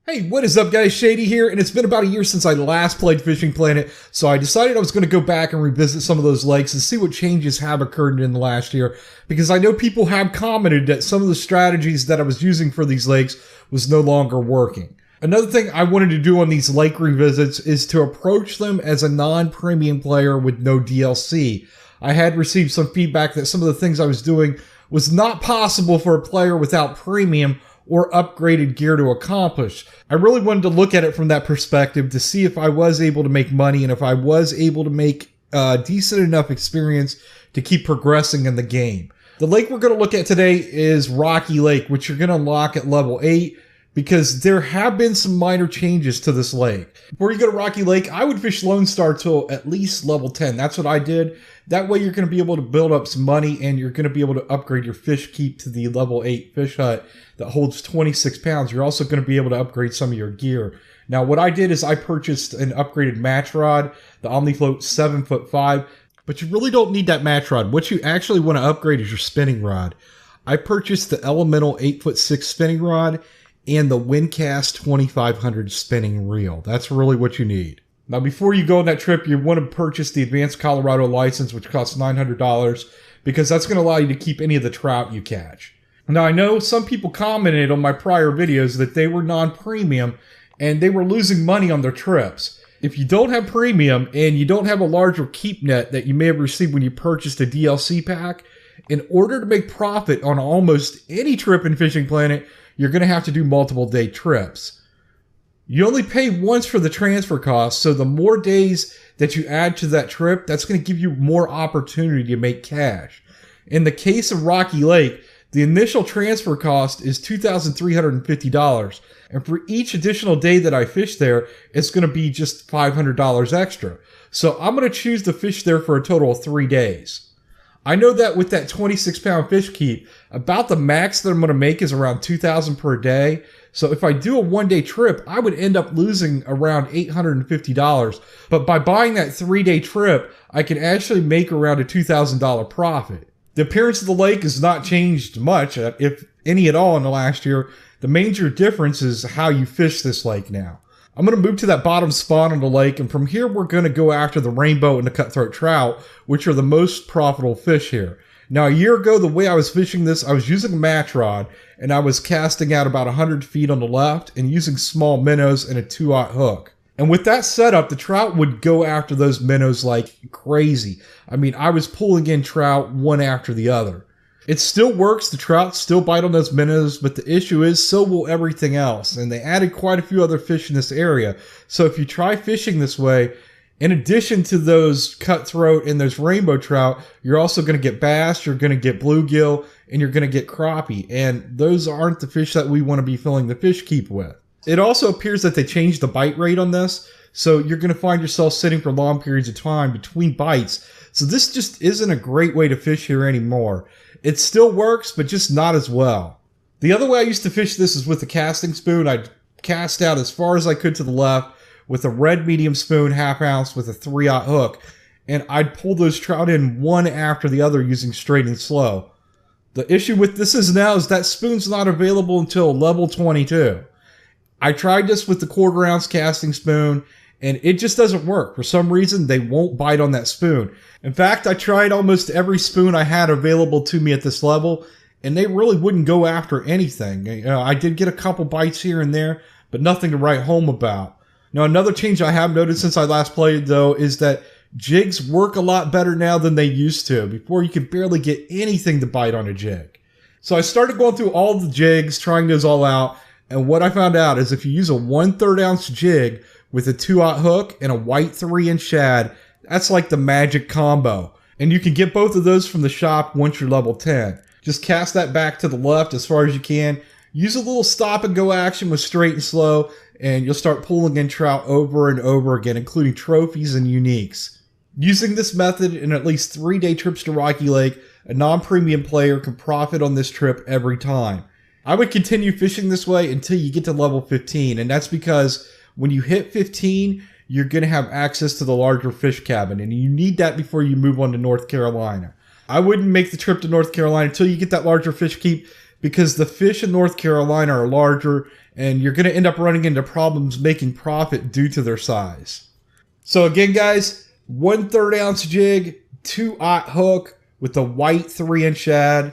Hey, what is up guys, Shady here, and it's been about a year since I last played Fishing Planet, so I decided I was going to go back and revisit some of those lakes and see what changes have occurred in the last year, because I know people have commented that some of the strategies that I was using for these lakes was no longer working. Another thing I wanted to do on these lake revisits is to approach them as a non-premium player with no DLC. I had received some feedback that some of the things I was doing was not possible for a player without premium or upgraded gear to accomplish. I really wanted to look at it from that perspective to see if I was able to make money and if I was able to make decent enough experience to keep progressing in the game. The lake we're going to look at today is Rocky Lake, which you're going to unlock at level 8 because there have been some minor changes to this lake. Before you go to Rocky Lake, I would fish Lone Star till at least level 10. That's what I did. That way you're going to be able to build up some money and you're going to be able to upgrade your fish keep to the level 8 fish hut that holds 26 pounds. You're also going to be able to upgrade some of your gear. Now what I did is I purchased an upgraded match rod, the OmniFloat 7'5", but you really don't need that match rod. What you actually want to upgrade is your spinning rod. I purchased the Elemental 8'6" spinning rod and the Windcast 2500 spinning reel. That's really what you need. Now before you go on that trip, you want to purchase the Advanced Colorado license, which costs $900, because that's going to allow you to keep any of the trout you catch. Now I know some people commented on my prior videos that they were non-premium and they were losing money on their trips. If you don't have premium and you don't have a larger keep net that you may have received when you purchased a DLC pack, in order to make profit on almost any trip in Fishing Planet, you're going to have to do multiple day trips. You only pay once for the transfer cost, so the more days that you add to that trip, that's going to give you more opportunity to make cash. In the case of Rocky Lake, the initial transfer cost is $2,350, and for each additional day that I fish there, it's going to be just $500 extra. So I'm going to choose to fish there for a total of 3 days. I know that with that 26-pound fish keep, about the max that I'm going to make is around $2,000 per day. So if I do a one-day trip, I would end up losing around $850. But by buying that 3-day trip, I can actually make around a $2,000 profit. The appearance of the lake has not changed much, if any at all, in the last year. The major difference is how you fish this lake now. I'm going to move to that bottom spot on the lake, and from here we're going to go after the rainbow and the cutthroat trout, which are the most profitable fish here. Now a year ago, the way I was fishing this, I was using a match rod, and I was casting out about 100 feet on the left and using small minnows and a 2/0 hook. And with that setup, the trout would go after those minnows like crazy. I mean, I was pulling in trout one after the other. It still works, the trout still bite on those minnows, but the issue is so will everything else. And they added quite a few other fish in this area. So if you try fishing this way, in addition to those cutthroat and those rainbow trout, you're also going to get bass, you're going to get bluegill, and you're going to get crappie. And those aren't the fish that we want to be filling the fish keep with. It also appears that they changed the bite rate on this. So you're going to find yourself sitting for long periods of time between bites. So this just isn't a great way to fish here anymore. It still works, but just not as well. The other way I used to fish this is with a casting spoon. I'd cast out as far as I could to the left with a red medium spoon, 1/2 ounce with a 3/0 hook. And I'd pull those trout in one after the other using straight and slow. The issue with this is now is that spoon's not available until level 22. I tried this with the 1/4 ounce casting spoon, and it just doesn't work. For some reason, they won't bite on that spoon. In fact, I tried almost every spoon I had available to me at this level, and they really wouldn't go after anything. You know, I did get a couple bites here and there, but nothing to write home about. Now, another change I have noticed since I last played, though, is that jigs work a lot better now than they used to. Before, you could barely get anything to bite on a jig. So I started going through all the jigs, trying those all out, and what I found out is if you use a 1/3 ounce jig with a 2/0 hook and a white 3-inch shad, that's like the magic combo. And you can get both of those from the shop once you're level 10. Just cast that back to the left as far as you can. Use a little stop and go action with straight and slow, and you'll start pulling in trout over and over again, including trophies and uniques. Using this method in at least 3-day trips to Rocky Lake, a non-premium player can profit on this trip every time. I would continue fishing this way until you get to level 15, and that's because when you hit 15, you're going to have access to the larger fish cabin, and you need that before you move on to North Carolina. I wouldn't make the trip to North Carolina until you get that larger fish keep, because the fish in North Carolina are larger and you're going to end up running into problems making profit due to their size. So again, guys, 1/3 ounce jig, 2/0 hook with a white 3-inch shad.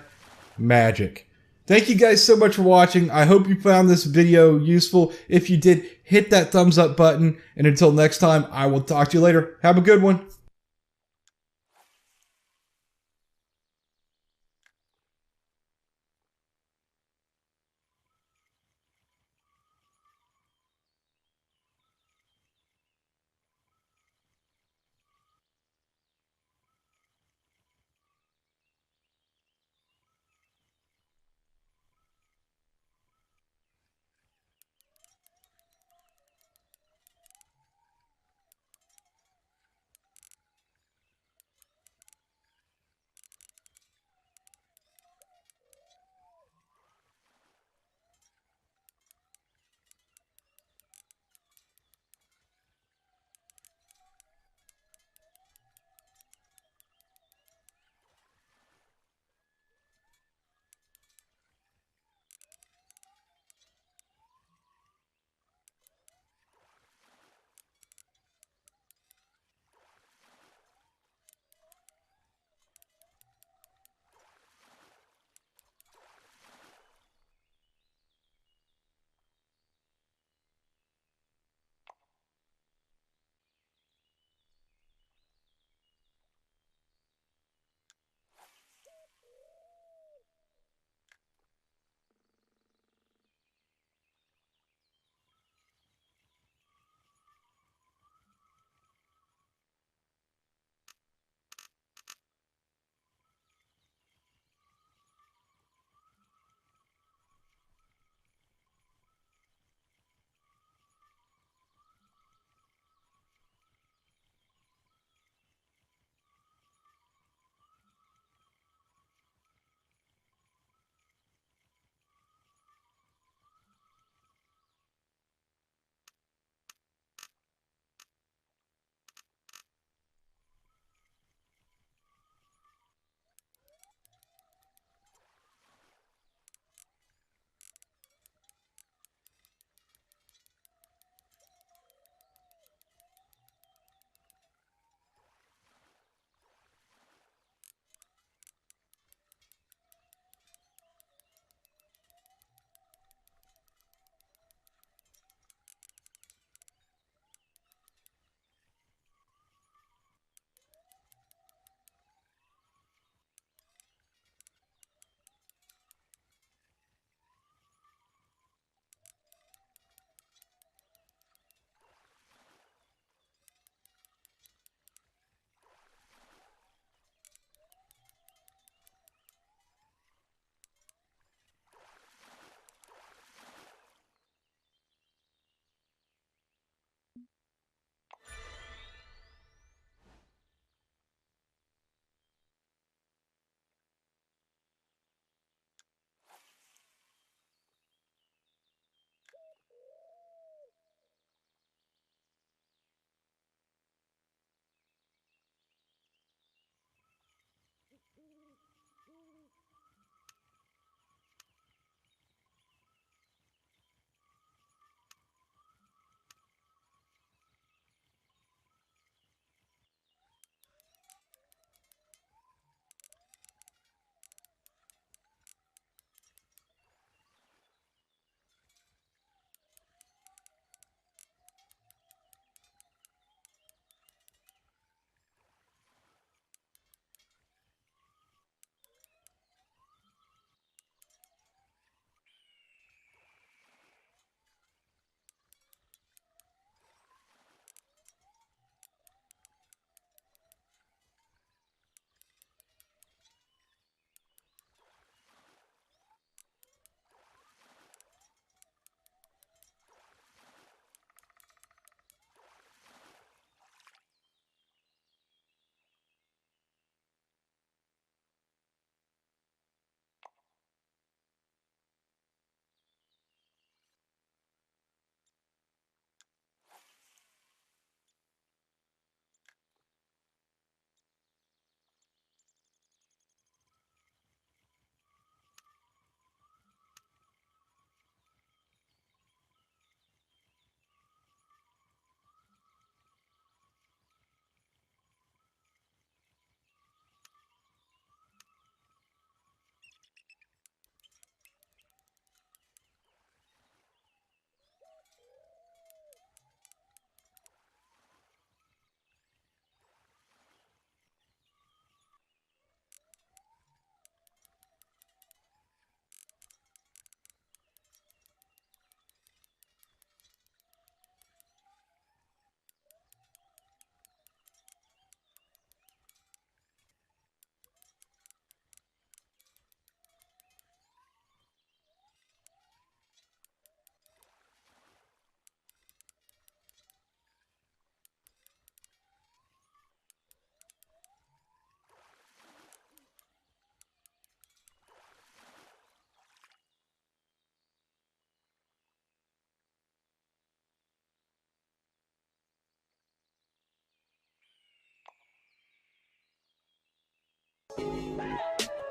Magic. Thank you guys so much for watching. I hope you found this video useful. If you did, hit that thumbs up button. And until next time, I will talk to you later. Have a good one.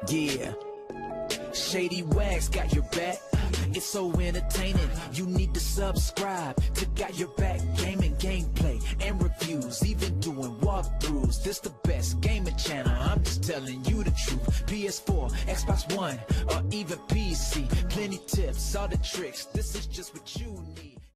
Yeah, Shady Wags got your back. It's so entertaining, you need to subscribe to Got Your Back Gaming, gameplay and reviews, even doing walkthroughs. This the best gaming channel, I'm just telling you the truth. PS4, Xbox One, or even PC, plenty tips, all the tricks, this is just what you need.